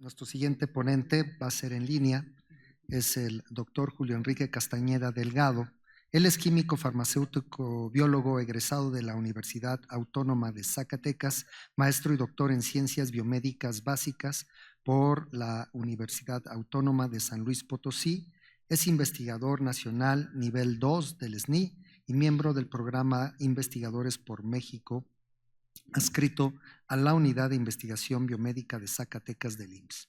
Nuestro siguiente ponente va a ser en línea, es el doctor Julio Enrique Castañeda Delgado. Él es químico farmacéutico biólogo egresado de la Universidad Autónoma de Zacatecas, maestro y doctor en ciencias biomédicas básicas por la Universidad Autónoma de San Luis Potosí. Es investigador nacional nivel 2 del SNI y miembro del programa Investigadores por México, adscrito a la Unidad de Investigación Biomédica de Zacatecas del IMSS.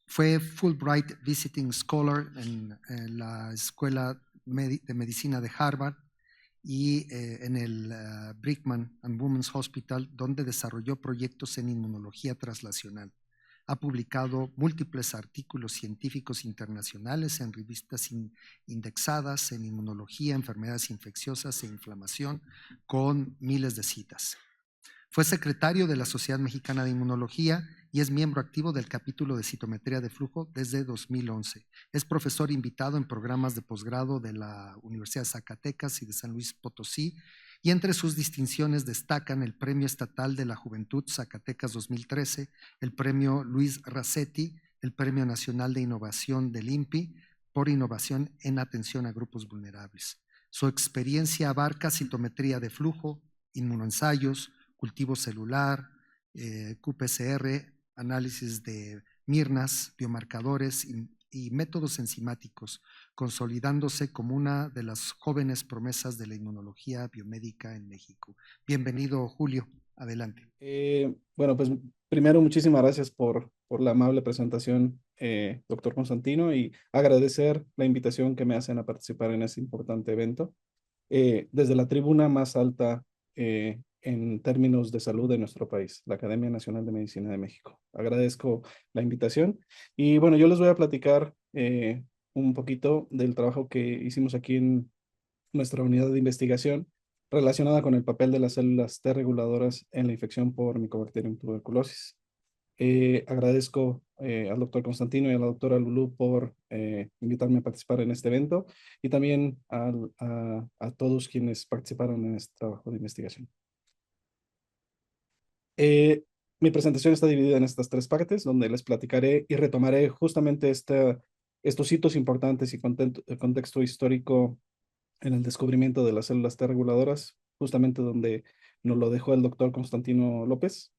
Fue Fulbright Visiting Scholar en la Escuela de Medicina de Harvard y en el Brigham and Women's Hospital, donde desarrolló proyectos en inmunología translacional. Ha publicado múltiples artículos científicos internacionales en revistas indexadas en inmunología, enfermedades infecciosas e inflamación, con miles de citas. Fue secretario de la Sociedad Mexicana de Inmunología y es miembro activo del capítulo de citometría de flujo desde 2011. Es profesor invitado en programas de posgrado de la Universidad de Zacatecas y de San Luis Potosí, y entre sus distinciones destacan el Premio Estatal de la Juventud Zacatecas 2013, el Premio Luis Racetti, el Premio Nacional de Innovación del INPI por innovación en atención a grupos vulnerables. Su experiencia abarca citometría de flujo, inmunoensayos, cultivo celular, qPCR, análisis de mirnas, biomarcadores y métodos enzimáticos, consolidándose como una de las jóvenes promesas de la inmunología biomédica en México. Bienvenido, Julio. Adelante. Bueno, pues primero muchísimas gracias por la amable presentación, doctor Constantino, y agradecer la invitación que me hacen a participar en este importante evento. Desde la tribuna más alta en términos de salud de nuestro país, la Academia Nacional de Medicina de México. Agradezco la invitación y bueno, yo les voy a platicar un poquito del trabajo que hicimos aquí en nuestra unidad de investigación relacionada con el papel de las células T reguladoras en la infección por Mycobacterium tuberculosis. Agradezco al doctor Constantino y a la doctora Lulú por invitarme a participar en este evento y también a todos quienes participaron en este trabajo de investigación. Mi presentación está dividida en estas tres partes, donde les platicaré y retomaré justamente estos hitos importantes y contexto histórico en el descubrimiento de las células T reguladoras, justamente donde nos lo dejó el doctor Constantino López.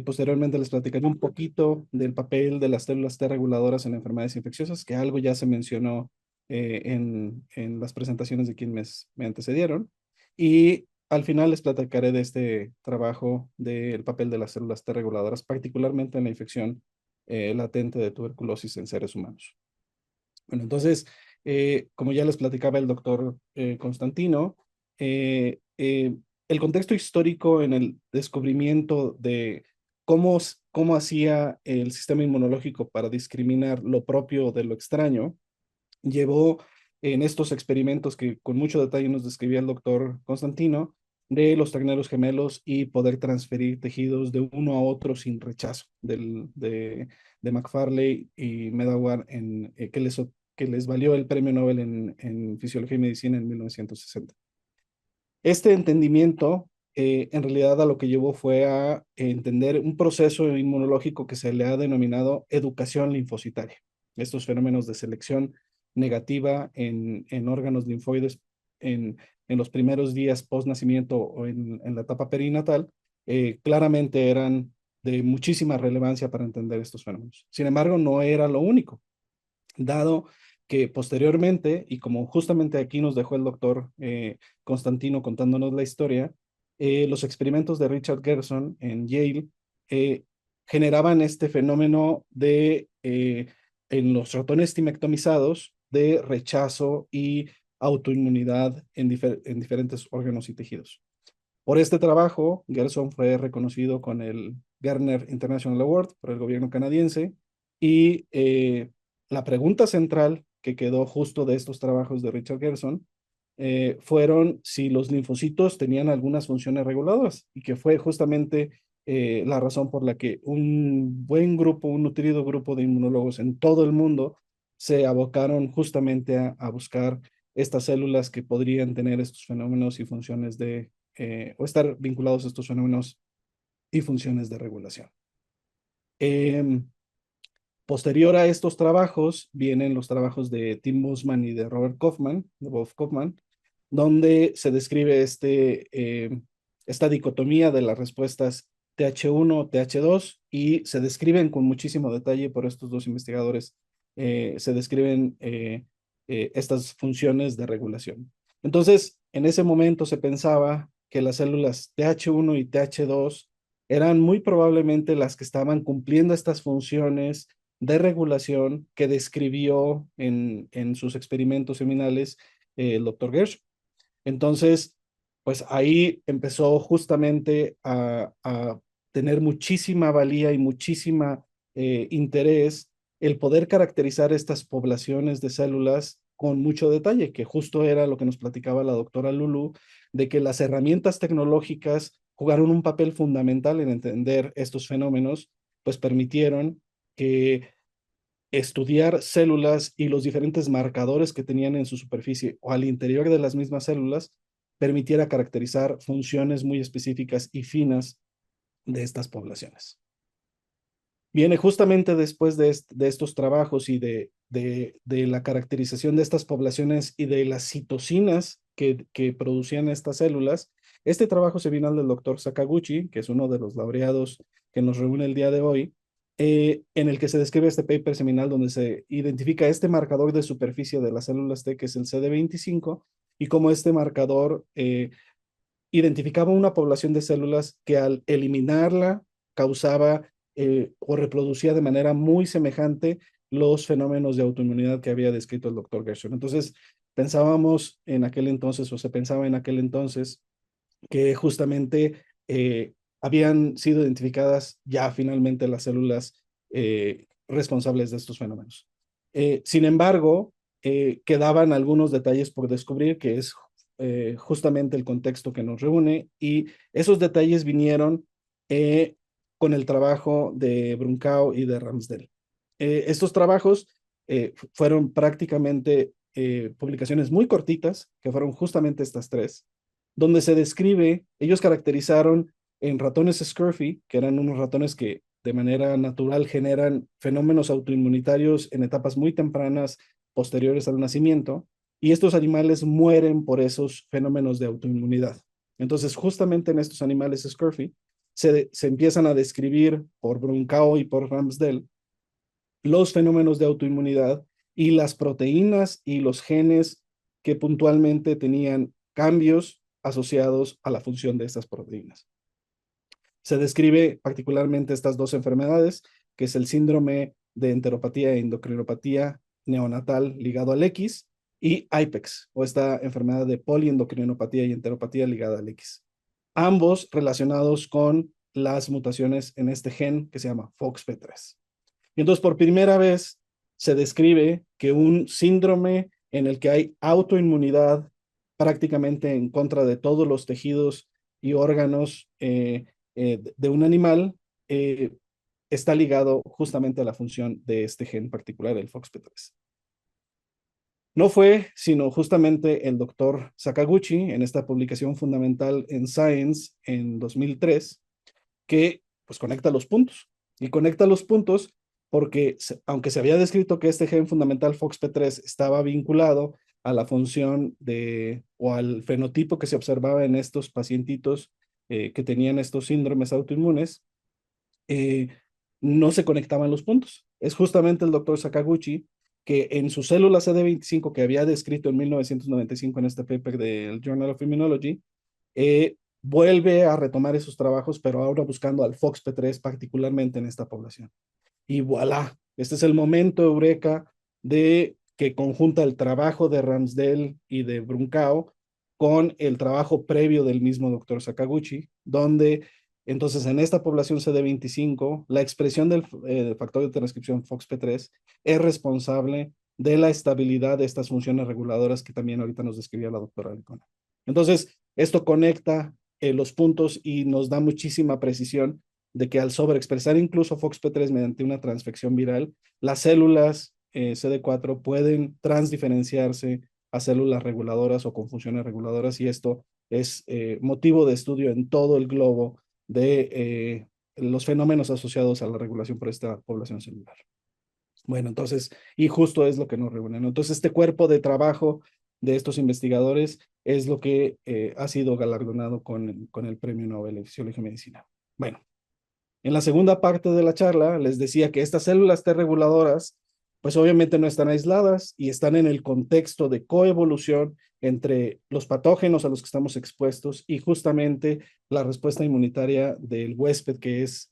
Posteriormente les platicaré un poquito del papel de las células T reguladoras en enfermedades infecciosas, que algo ya se mencionó en las presentaciones de quienes me antecedieron. Y al final les platicaré de este trabajo del papel de las células T reguladoras, particularmente en la infección latente de tuberculosis en seres humanos. Bueno, entonces, como ya les platicaba el doctor Constantino, el contexto histórico en el descubrimiento de cómo hacía el sistema inmunológico para discriminar lo propio de lo extraño, llevó en estos experimentos que con mucho detalle nos describía el doctor Constantino, de los terneros gemelos y poder transferir tejidos de uno a otro sin rechazo, de McFarlane y Medawar, que les valió el premio Nobel en Fisiología y Medicina en 1960. Este entendimiento, en realidad, a lo que llevó fue a entender un proceso inmunológico que se le ha denominado educación linfocitaria. Estos fenómenos de selección negativa en órganos linfoides en los primeros días post-nacimiento o en la etapa perinatal, claramente eran de muchísima relevancia para entender estos fenómenos. Sin embargo, no era lo único, dado que posteriormente, y como justamente aquí nos dejó el doctor Constantino contándonos la historia, los experimentos de Richard Gerson en Yale generaban este fenómeno en los ratones timectomizados, de rechazo y autoinmunidad en diferentes órganos y tejidos. Por este trabajo, Gerson fue reconocido con el Garner International Award por el gobierno canadiense y la pregunta central que quedó justo de estos trabajos de Richard Gerson fueron si los linfocitos tenían algunas funciones reguladoras, y que fue justamente la razón por la que un buen grupo, un nutrido grupo de inmunólogos en todo el mundo se abocaron justamente a buscar estas células que podrían tener estos fenómenos y funciones o estar vinculados a estos fenómenos y funciones de regulación. Posterior a estos trabajos vienen los trabajos de Tim Bosman y de Robert Kaufman, de Bob Kaufman, donde se describe esta dicotomía de las respuestas TH1, TH2 y se describen con muchísimo detalle por estos dos investigadores, se describen estas funciones de regulación. Entonces, en ese momento se pensaba que las células TH1 y TH2 eran muy probablemente las que estaban cumpliendo estas funciones de regulación que describió en sus experimentos seminales el doctor Gersh. Entonces, pues ahí empezó justamente a tener muchísima valía y muchísima interés el poder caracterizar estas poblaciones de células con mucho detalle, que justo era lo que nos platicaba la doctora Lulu, de que las herramientas tecnológicas jugaron un papel fundamental en entender estos fenómenos, pues permitieron que estudiar células y los diferentes marcadores que tenían en su superficie o al interior de las mismas células permitiera caracterizar funciones muy específicas y finas de estas poblaciones. Viene justamente después de estos trabajos y de la caracterización de estas poblaciones y de las citocinas que producían estas células, este trabajo seminal del doctor Sakaguchi, que es uno de los laureados que nos reúne el día de hoy, en el que se describe este paper seminal donde se identifica este marcador de superficie de las células T, que es el CD25, y cómo este marcador identificaba una población de células que al eliminarla causaba o reproducía de manera muy semejante los fenómenos de autoinmunidad que había descrito el doctor Gershon. Entonces, pensábamos en aquel entonces, o se pensaba en aquel entonces, que justamente habían sido identificadas ya finalmente las células responsables de estos fenómenos. Sin embargo, quedaban algunos detalles por descubrir, que es justamente el contexto que nos reúne, y esos detalles vinieron con el trabajo de Brunkau y de Ramsdell. Estos trabajos fueron prácticamente publicaciones muy cortitas, que fueron justamente estas tres, donde se describe, ellos caracterizaron en ratones Scurvy, que eran unos ratones que de manera natural generan fenómenos autoinmunitarios en etapas muy tempranas posteriores al nacimiento, y estos animales mueren por esos fenómenos de autoinmunidad. Entonces, justamente en estos animales Scurvy, se empiezan a describir por Brunkau y por Ramsdell los fenómenos de autoinmunidad y las proteínas y los genes que puntualmente tenían cambios asociados a la función de estas proteínas. Se describe particularmente estas dos enfermedades, que es el síndrome de enteropatía e endocrinopatía neonatal ligado al X y IPEX, o esta enfermedad de poliendocrinopatía y enteropatía ligada al X. Ambos relacionados con las mutaciones en este gen que se llama FOXP3. Y entonces, por primera vez, se describe que un síndrome en el que hay autoinmunidad prácticamente en contra de todos los tejidos y órganos de un animal está ligado justamente a la función de este gen particular, el FOXP3. No fue sino justamente el doctor Sakaguchi, en esta publicación fundamental en Science en 2003, que pues conecta los puntos. Y conecta los puntos porque aunque se había descrito que este gen fundamental FOXP3 estaba vinculado a la función o al fenotipo que se observaba en estos pacientitos que tenían estos síndromes autoinmunes, eh, no se conectaban los puntos. Es justamente el doctor Sakaguchi que en su célula CD25 que había descrito en 1995 en este paper del Journal of Immunology, vuelve a retomar esos trabajos, pero ahora buscando al FOXP3 particularmente en esta población. Y voilà, este es el momento eureka de que conjunta el trabajo de Ramsdell y de Brunkau con el trabajo previo del mismo doctor Sakaguchi, donde entonces en esta población CD25 la expresión del factor de transcripción FOXP3 es responsable de la estabilidad de estas funciones reguladoras que también ahorita nos describía la doctora Licona. Entonces, esto conecta los puntos y nos da muchísima precisión de que al sobreexpresar incluso FOXP3 mediante una transfección viral, las células CD4 pueden transdiferenciarse a células reguladoras o con funciones reguladoras, y esto es motivo de estudio en todo el globo los fenómenos asociados a la regulación por esta población celular. Bueno, entonces, y justo es lo que nos reúne, ¿no? Entonces, este cuerpo de trabajo de estos investigadores es lo que ha sido galardonado con el Premio Nobel de Fisiología y Medicina. Bueno, en la segunda parte de la charla les decía que estas células T reguladoras, pues obviamente no están aisladas y están en el contexto de coevolución entre los patógenos a los que estamos expuestos y justamente la respuesta inmunitaria del huésped que es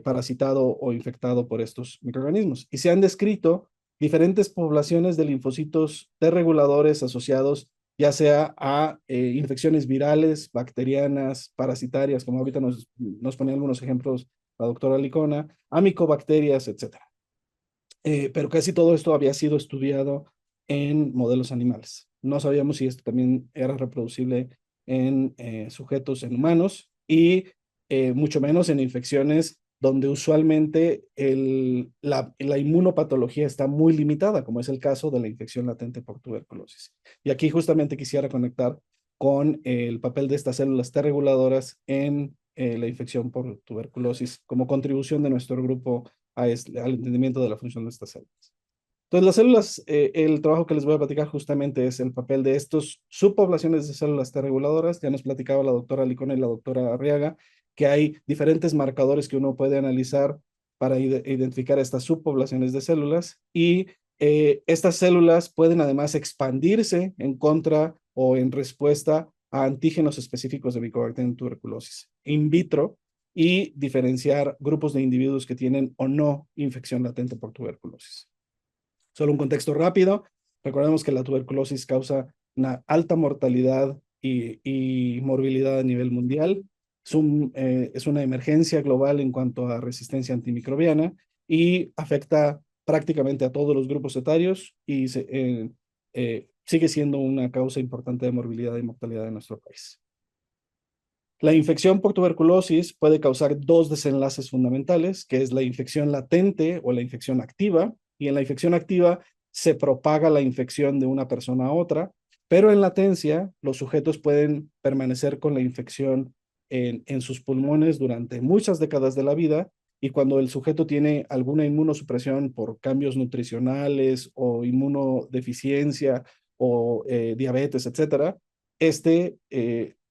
parasitado o infectado por estos microorganismos. Y se han descrito diferentes poblaciones de linfocitos T reguladores asociados ya sea a infecciones virales, bacterianas, parasitarias, como ahorita nos ponía algunos ejemplos la doctora Licona, a micobacterias, etc. Pero casi todo esto había sido estudiado en modelos animales. No sabíamos si esto también era reproducible en sujetos, en humanos, y mucho menos en infecciones donde usualmente la inmunopatología está muy limitada, como es el caso de la infección latente por tuberculosis. Y aquí justamente quisiera conectar con el papel de estas células T reguladoras en la infección por tuberculosis como contribución de nuestro grupo al entendimiento de la función de estas células. Entonces, las células, el trabajo que les voy a platicar justamente es el papel de estos subpoblaciones de células T reguladoras. Ya nos platicaba la doctora Licona y la doctora Arriaga que hay diferentes marcadores que uno puede analizar para identificar estas subpoblaciones de células y estas células pueden además expandirse en contra o en respuesta a antígenos específicos de Mycobacterium tuberculosis in vitro y diferenciar grupos de individuos que tienen o no infección latente por tuberculosis. Solo un contexto rápido. Recordemos que la tuberculosis causa una alta mortalidad y morbilidad a nivel mundial. Es una emergencia global en cuanto a resistencia antimicrobiana y afecta prácticamente a todos los grupos etarios y sigue siendo una causa importante de morbilidad y mortalidad en nuestro país. La infección por tuberculosis puede causar dos desenlaces fundamentales, que es la infección latente o la infección activa. Y en la infección activa se propaga la infección de una persona a otra, pero en latencia los sujetos pueden permanecer con la infección en sus pulmones durante muchas décadas de la vida y cuando el sujeto tiene alguna inmunosupresión por cambios nutricionales o inmunodeficiencia o diabetes, etcétera,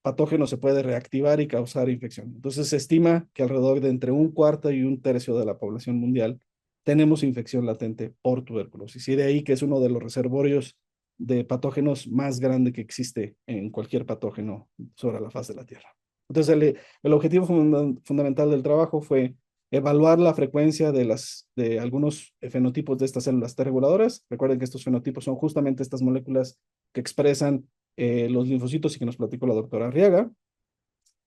patógeno se puede reactivar y causar infección. Entonces se estima que alrededor de entre un cuarto y un tercio de la población mundial tenemos infección latente por tuberculosis. Y de ahí que es uno de los reservorios de patógenos más grande que existe en cualquier patógeno sobre la faz de la Tierra. Entonces el objetivo fundamental del trabajo fue evaluar la frecuencia de algunos fenotipos de estas células T reguladoras. Recuerden que estos fenotipos son justamente estas moléculas que expresan los linfocitos y que nos platicó la doctora Arriaga,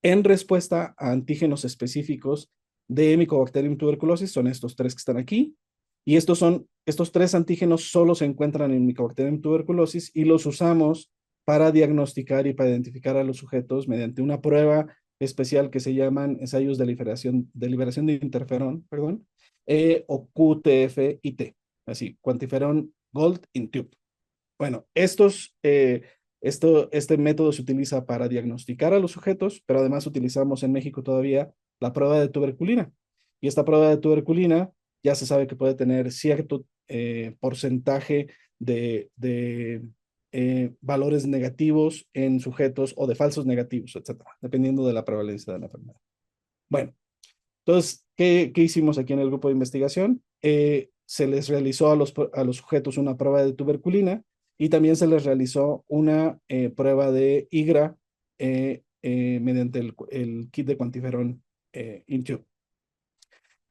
en respuesta a antígenos específicos de Mycobacterium tuberculosis, son estos tres que están aquí, y estos tres antígenos solo se encuentran en Mycobacterium tuberculosis y los usamos para diagnosticar y para identificar a los sujetos mediante una prueba especial que se llaman ensayos de liberación de interferón, perdón, o QTF-IT, así, Quantiferon Gold in Tube. Bueno, este método se utiliza para diagnosticar a los sujetos, pero además utilizamos en México todavía la prueba de tuberculina. Y esta prueba de tuberculina ya se sabe que puede tener cierto porcentaje de valores negativos en sujetos o de falsos negativos, etcétera, dependiendo de la prevalencia de la enfermedad. Bueno, entonces, ¿qué hicimos aquí en el grupo de investigación? Se les realizó a los sujetos una prueba de tuberculina y también se les realizó una prueba de IGRA mediante el kit de cuantiferón InTube.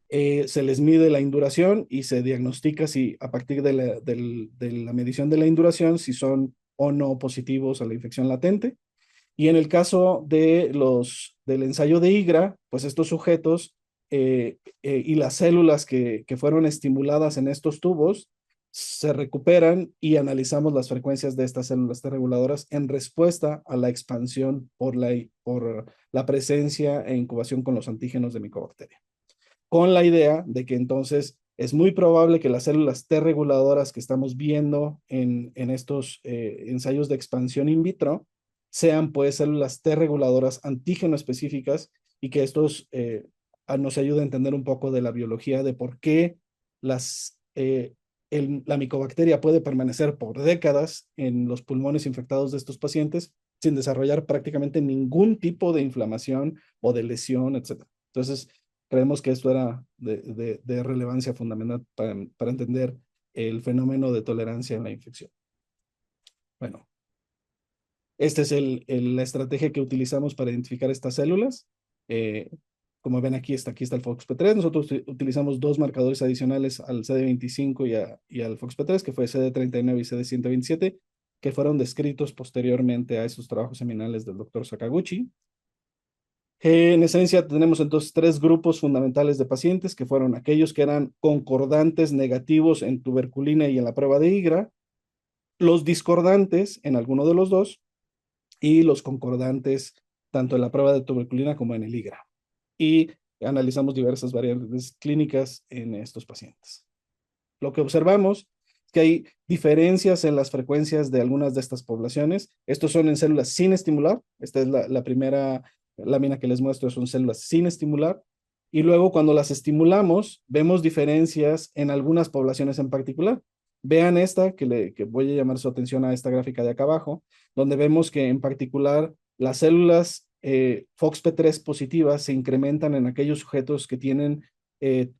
Se les mide la induración y se diagnostica si a partir de la medición de la induración si son o no positivos a la infección latente. Y en el caso del ensayo de IGRA, pues estos sujetos y las células que fueron estimuladas en estos tubos se recuperan y analizamos las frecuencias de estas células T reguladoras en respuesta a la expansión por la presencia e incubación con los antígenos de micobacteria. Con la idea de que entonces es muy probable que las células T reguladoras que estamos viendo en estos ensayos de expansión in vitro sean pues células T reguladoras antígeno específicas y que estos nos ayuda a entender un poco de la biología de por qué la micobacteria puede permanecer por décadas en los pulmones infectados de estos pacientes sin desarrollar prácticamente ningún tipo de inflamación o de lesión, etc. Entonces, creemos que esto era de relevancia fundamental para entender el fenómeno de tolerancia en la infección. Bueno, esta es la estrategia que utilizamos para identificar estas células. Eh, Como ven aquí está el FOXP3. Nosotros utilizamos dos marcadores adicionales al CD25 y al FOXP3, que fue CD39 y CD127, que fueron descritos posteriormente a esos trabajos seminales del doctor Sakaguchi. En esencia, tenemos entonces tres grupos fundamentales de pacientes, que fueron aquellos que eran concordantes negativos en tuberculina y en la prueba de IGRA, los discordantes en alguno de los dos, y los concordantes tanto en la prueba de tuberculina como en el IGRA. Y analizamos diversas variables clínicas en estos pacientes. Lo que observamos es que hay diferencias en las frecuencias de algunas de estas poblaciones. Estos son en células sin estimular. Esta es la primera lámina que les muestro, son células sin estimular. Y luego cuando las estimulamos, vemos diferencias en algunas poblaciones en particular. Vean esta, que voy a llamar su atención a esta gráfica de acá abajo, donde vemos que en particular las células FOXP3 positivas se incrementan en aquellos sujetos que tienen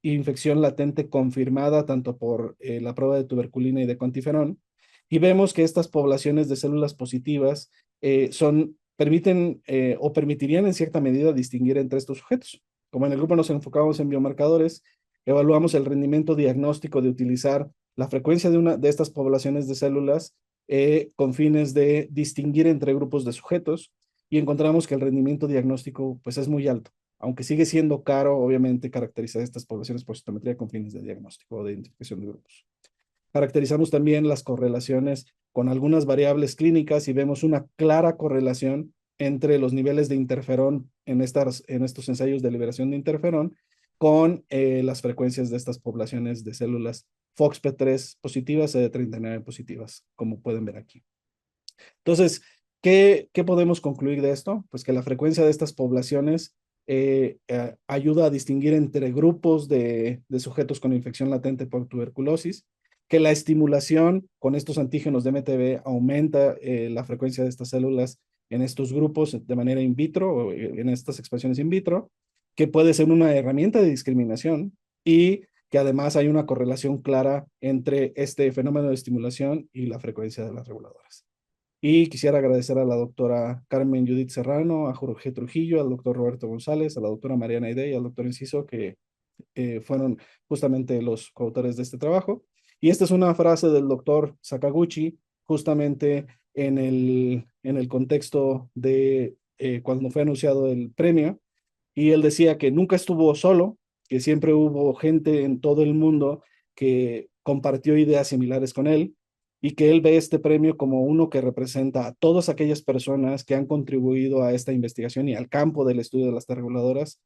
infección latente confirmada tanto por la prueba de tuberculina y de cuantiferón. Y vemos que estas poblaciones de células positivas permiten o permitirían en cierta medida distinguir entre estos sujetos. Como en el grupo nos enfocamos en biomarcadores, evaluamos el rendimiento diagnóstico de utilizar la frecuencia de estas poblaciones de células con fines de distinguir entre grupos de sujetos y encontramos que el rendimiento diagnóstico pues es muy alto, aunque sigue siendo caro, obviamente, caracterizar estas poblaciones por citometría con fines de diagnóstico o de identificación de grupos. Caracterizamos también las correlaciones con algunas variables clínicas y vemos una clara correlación entre los niveles de interferón en estos ensayos de liberación de interferón con las frecuencias de estas poblaciones de células FOXP3 positivas y CD39 positivas, como pueden ver aquí. Entonces, ¿qué podemos concluir de esto? Pues que la frecuencia de estas poblaciones ayuda a distinguir entre grupos de sujetos con infección latente por tuberculosis, que la estimulación con estos antígenos de MTB aumenta la frecuencia de estas células en estos grupos de manera in vitro o en estas expresiones in vitro, que puede ser una herramienta de discriminación y que además hay una correlación clara entre este fenómeno de estimulación y la frecuencia de las reguladoras. Y quisiera agradecer a la doctora Carmen Judith Serrano, a Jorge Trujillo, al doctor Roberto González, a la doctora Mariana Aide y al doctor Enciso, que fueron justamente los coautores de este trabajo. Y esta es una frase del doctor Sakaguchi, justamente en el contexto de cuando fue anunciado el premio, y él decía que nunca estuvo solo, que siempre hubo gente en todo el mundo que compartió ideas similares con él, y que él ve este premio como uno que representa a todas aquellas personas que han contribuido a esta investigación y al campo del estudio de las reguladoras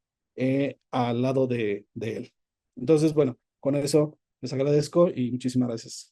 al lado de él. Entonces, bueno, con eso les agradezco y muchísimas gracias.